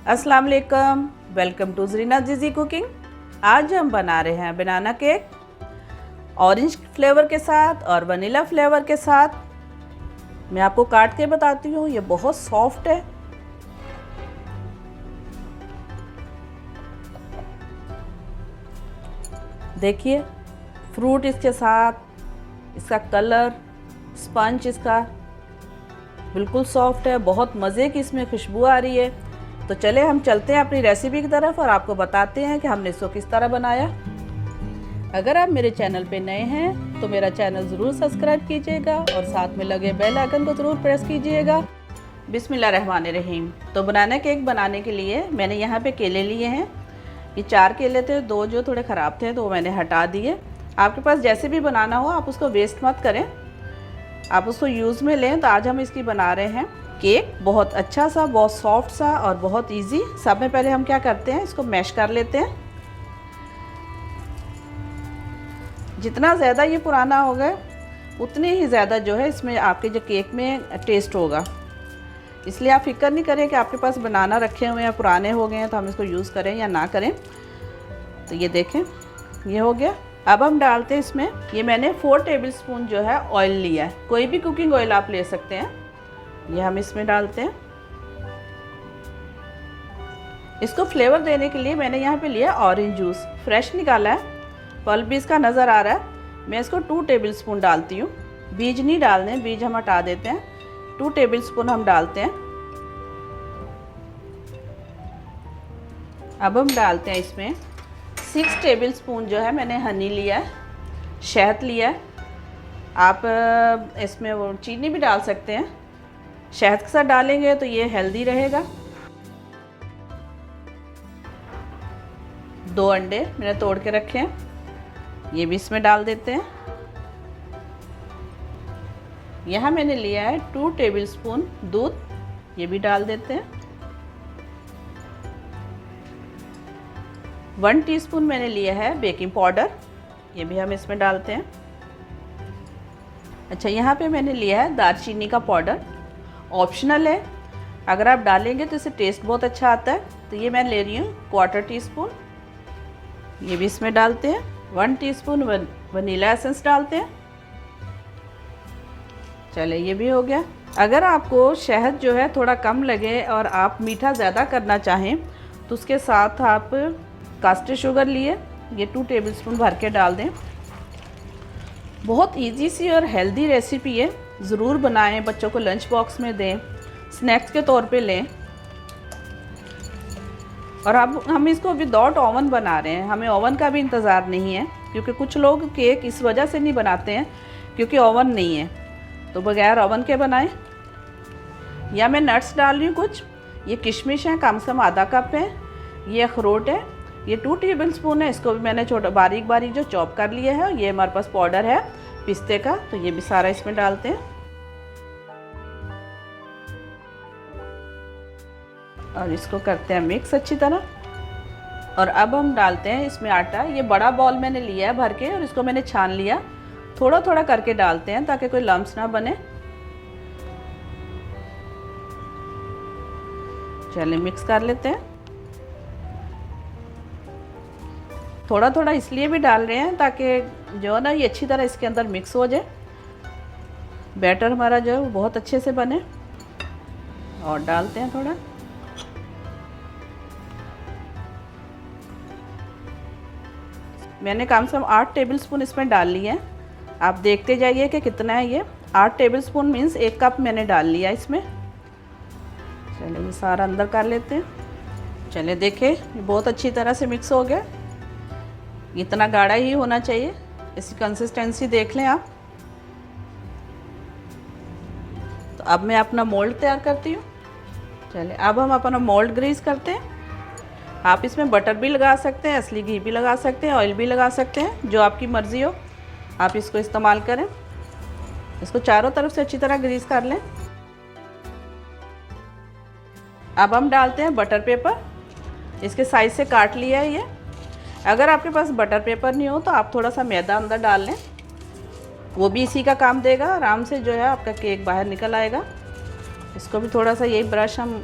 अस्सलाम वालेकुम, welcome to Zarina जीजी कुकिंग। आज हम बना रहे हैं बनाना केक ऑरेंज फ्लेवर के साथ और वनीला फ्लेवर के साथ। मैं आपको काट के बताती हूँ, ये बहुत सॉफ्ट है। देखिए फ्रूट इसके साथ, इसका कलर, स्पंज इसका बिल्कुल सॉफ्ट है। बहुत मज़े की इसमें खुशबू आ रही है। तो चले हम चलते हैं अपनी रेसिपी की तरफ और आपको बताते हैं कि हमने इसको किस तरह बनाया। अगर आप मेरे चैनल पे नए हैं तो मेरा चैनल ज़रूर सब्सक्राइब कीजिएगा और साथ में लगे बेल आइकन को ज़रूर प्रेस कीजिएगा। बिस्मिल्लाहिर्रहमानिर्रहीम। तो बनाना केक बनाने के लिए मैंने यहाँ पे केले लिए हैं। ये 4 केले थे, 2 जो थोड़े ख़राब थे तो वो मैंने हटा दिए। आपके पास जैसे भी बनाना हो आप उसको वेस्ट मत करें, आप उसको यूज़ में लें। तो आज हम इसकी बना रहे हैं केक, बहुत अच्छा सा, बहुत सॉफ्ट सा और बहुत इजी। सब में पहले हम क्या करते हैं, इसको मैश कर लेते हैं। जितना ज़्यादा ये पुराना होगा उतनी ही ज़्यादा जो है इसमें आपके जो केक में टेस्ट होगा। इसलिए आप फिक्र नहीं करें कि आपके पास बनाना रखे हुए हैं पुराने हो गए हैं तो हम इसको यूज़ करें या ना करें। तो ये देखें ये हो गया। अब हम डालते हैं इसमें, ये मैंने 4 टेबलस्पून जो है ऑयल लिया है। कोई भी कुकिंग ऑयल आप ले सकते हैं। ये हम इसमें डालते हैं। इसको फ्लेवर देने के लिए मैंने यहाँ पे लिया ऑरेंज जूस, फ्रेश निकाला है, पल्प भी इसका नज़र आ रहा है। मैं इसको 2 टेबलस्पून डालती हूँ। बीज नहीं डालने, बीज हम हटा देते हैं। 2 टेबलस्पून हम डालते हैं। अब हम डालते हैं इसमें 6 टेबलस्पून जो है मैंने हनी लिया है, शहद लिया है। आप इसमें वो चीनी भी डाल सकते हैं, शहद के साथ डालेंगे तो ये हेल्दी रहेगा। 2 अंडे मैंने तोड़ के रखे हैं, ये भी इसमें डाल देते हैं। यहाँ मैंने लिया है 2 टेबलस्पून दूध, ये भी डाल देते हैं। 1 टीस्पून मैंने लिया है बेकिंग पाउडर, ये भी हम इसमें डालते हैं। अच्छा, यहाँ पे मैंने लिया है दालचीनी का पाउडर, ऑप्शनल है, अगर आप डालेंगे तो इससे टेस्ट बहुत अच्छा आता है। तो ये मैं ले रही हूँ 1/4 टीस्पून, ये भी इसमें डालते हैं। 1 टीस्पून वनीला एसेंस डालते हैं। चले ये भी हो गया। अगर आपको शहद जो है थोड़ा कम लगे और आप मीठा ज़्यादा करना चाहें तो उसके साथ आप कास्टर शुगर लिए, ये 2 टेबलस्पून भर के डाल दें। बहुत इजी सी और हेल्दी रेसिपी है, ज़रूर बनाएं, बच्चों को लंच बॉक्स में दें, स्नैक्स के तौर पे लें। और अब हम इसको विदाउट ओवन बना रहे हैं, हमें ओवन का भी इंतज़ार नहीं है, क्योंकि कुछ लोग केक इस वजह से नहीं बनाते हैं क्योंकि ओवन नहीं है। तो बगैर ओवन के बनाएं। या मैं नट्स डाल रही हूँ कुछ, ये किशमिश है, कम से कम आधा कप है, ये अखरोट है, ये 2 टेबलस्पून है, इसको भी मैंने छोटा बारीक बारीक जो चॉप कर लिया है। ये हमारे पास पाउडर है पिस्ते का, तो ये भी सारा इसमें डालते हैं। और इसको करते हैं मिक्स अच्छी तरह। और अब हम डालते हैं इसमें आटा। ये बड़ा बॉल मैंने लिया है भर के और इसको मैंने छान लिया। थोड़ा थोड़ा करके डालते हैं ताकि कोई लम्स ना बने। चलिए मिक्स कर लेते हैं। थोड़ा थोड़ा इसलिए भी डाल रहे हैं ताकि जो है ना ये अच्छी तरह इसके अंदर मिक्स हो जाए, बैटर हमारा जो है वो बहुत अच्छे से बने। और डालते हैं थोड़ा। मैंने कम से कम 8 टेबलस्पून इसमें डाल लिए हैं। आप देखते जाइए कि कितना है ये। 8 टेबलस्पून मीन्स 1 कप मैंने डाल लिया इसमें। चलिए ये सारा अंदर कर लेते हैं। चलिए देखें ये बहुत अच्छी तरह से मिक्स हो गया। इतना गाढ़ा ही होना चाहिए, इसकी कंसिस्टेंसी देख लें आप। तो अब मैं अपना मोल्ड तैयार करती हूँ। चलिए अब हम अपना मोल्ड ग्रीस करते हैं। आप इसमें बटर भी लगा सकते हैं, असली घी भी लगा सकते हैं, ऑयल भी लगा सकते हैं, जो आपकी मर्ज़ी हो आप इसको इस्तेमाल करें। इसको चारों तरफ से अच्छी तरह ग्रीस कर लें। अब हम डालते हैं बटर पेपर, इसके साइज से काट लिया है ये। अगर आपके पास बटर पेपर नहीं हो तो आप थोड़ा सा मैदा अंदर डाल लें, वो भी इसी का काम देगा। आराम से जो है आपका केक बाहर निकल आएगा। इसको भी थोड़ा सा यही ब्रश हम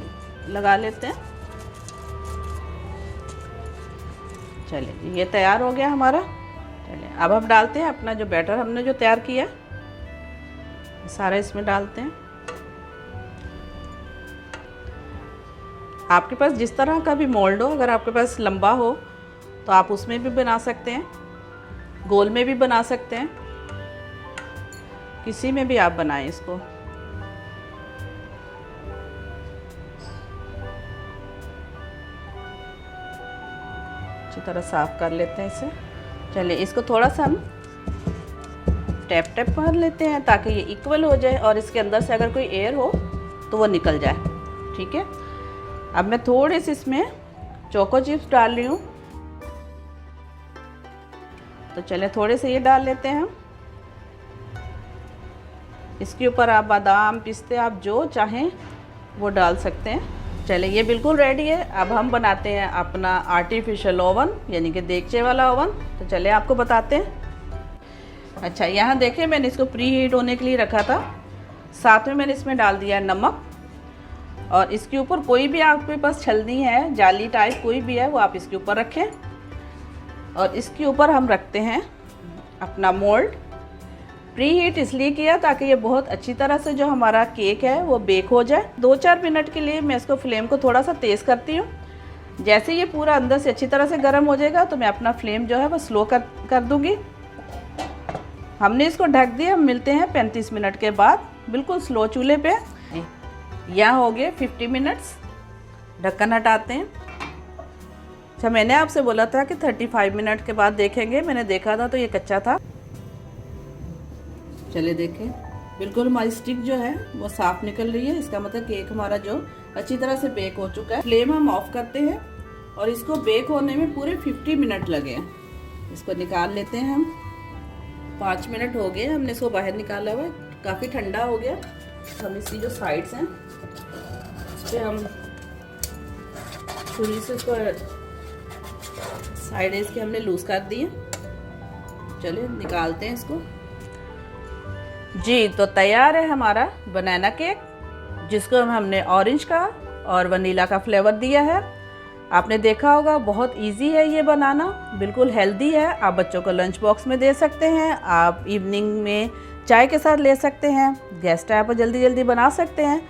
लगा लेते हैं। चलिए ये तैयार हो गया हमारा। चलिए अब हम डालते हैं अपना जो बैटर हमने जो तैयार किया सारा इसमें डालते हैं। आपके पास जिस तरह का भी मोल्ड हो, अगर आपके पास लंबा हो तो आप उसमें भी बना सकते हैं, गोल में भी बना सकते हैं, किसी में भी आप बनाएं इसको। अच्छी तरह साफ कर लेते हैं इसे। चलिए इसको थोड़ा सा हम टैप टैप मार लेते हैं ताकि ये इक्वल हो जाए और इसके अंदर से अगर कोई एयर हो तो वो निकल जाए। ठीक है, अब मैं थोड़े से इसमें चोको चिप्स डाल रही हूँ। तो चलिए थोड़े से ये डाल लेते हैं हम। इसके ऊपर आप बादाम पिस्ते आप जो चाहें वो डाल सकते हैं। चलिए ये बिल्कुल रेडी है। अब हम बनाते हैं अपना आर्टिफिशियल ओवन यानी कि देगचे वाला ओवन। तो चलिए आपको बताते हैं। अच्छा, यहाँ देखिए मैंने इसको प्री हीट होने के लिए रखा था। साथ में मैंने इसमें डाल दिया है नमक, और इसके ऊपर कोई भी आपके पास छलनी है, जाली टाइप कोई भी है, वो आप इसके ऊपर रखें। और इसके ऊपर हम रखते हैं अपना मोल्ड। प्री हीट इसलिए किया ताकि ये बहुत अच्छी तरह से जो हमारा केक है वो बेक हो जाए। 2-4 मिनट के लिए मैं इसको फ्लेम को थोड़ा सा तेज़ करती हूँ। जैसे ये पूरा अंदर से अच्छी तरह से गर्म हो जाएगा तो मैं अपना फ्लेम जो है वो स्लो कर दूँगी। हमने इसको ढक दिया। हम मिलते हैं 35 मिनट के बाद बिल्कुल स्लो चूल्हे पे। यहाँ हो गए 50 मिनट्स। ढक्कन हटाते हैं। अच्छा, मैंने आपसे बोला था कि 35 मिनट के बाद देखेंगे। मैंने देखा था तो ये कच्चा था। चलिए देखें, बिल्कुल हमारी स्टिक जो है वो साफ निकल रही है। इसका मतलब केक हमारा जो अच्छी तरह से बेक हो चुका है। फ्लेम हम ऑफ करते हैं और इसको बेक होने में पूरे 50 मिनट लगे हैं। इसको निकाल लेते हैं हम। 5 मिनट हो गए, हमने इसको बाहर निकाला हुआ है। काफ़ी ठंडा हो गया। हम इसकी जो साइड्स हैं उस पर हम छुरी से इसको साइड इसके हमने लूज कर दिए। चलिए निकालते हैं इसको। जी, तो तैयार है हमारा बनाना केक, जिसको हमने ऑरेंज का और वनीला का फ्लेवर दिया है। आपने देखा होगा बहुत इजी है ये बनाना, बिल्कुल हेल्दी है। आप बच्चों को लंच बॉक्स में दे सकते हैं, आप इवनिंग में चाय के साथ ले सकते हैं, गेस्ट आए पर जल्दी जल्दी बना सकते हैं।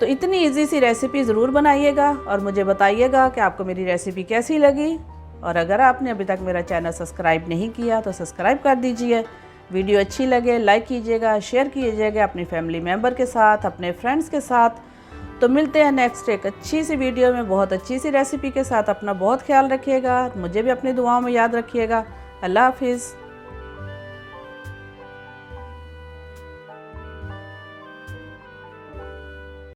तो इतनी इजी सी रेसिपी ज़रूर बनाइएगा और मुझे बताइएगा कि आपको मेरी रेसिपी कैसी लगी। और अगर आपने अभी तक मेरा चैनल सब्सक्राइब नहीं किया तो सब्सक्राइब कर दीजिए। वीडियो अच्छी लगे लाइक कीजिएगा, शेयर कीजिएगा अपनी फैमिली मेम्बर के साथ, अपने फ्रेंड्स के साथ। तो मिलते हैं नेक्स्ट एक अच्छी सी वीडियो में बहुत अच्छी सी रेसिपी के साथ। अपना बहुत ख्याल रखिएगा, मुझे भी अपनी दुआओं में याद रखिएगा। अल्लाह हाफिज़।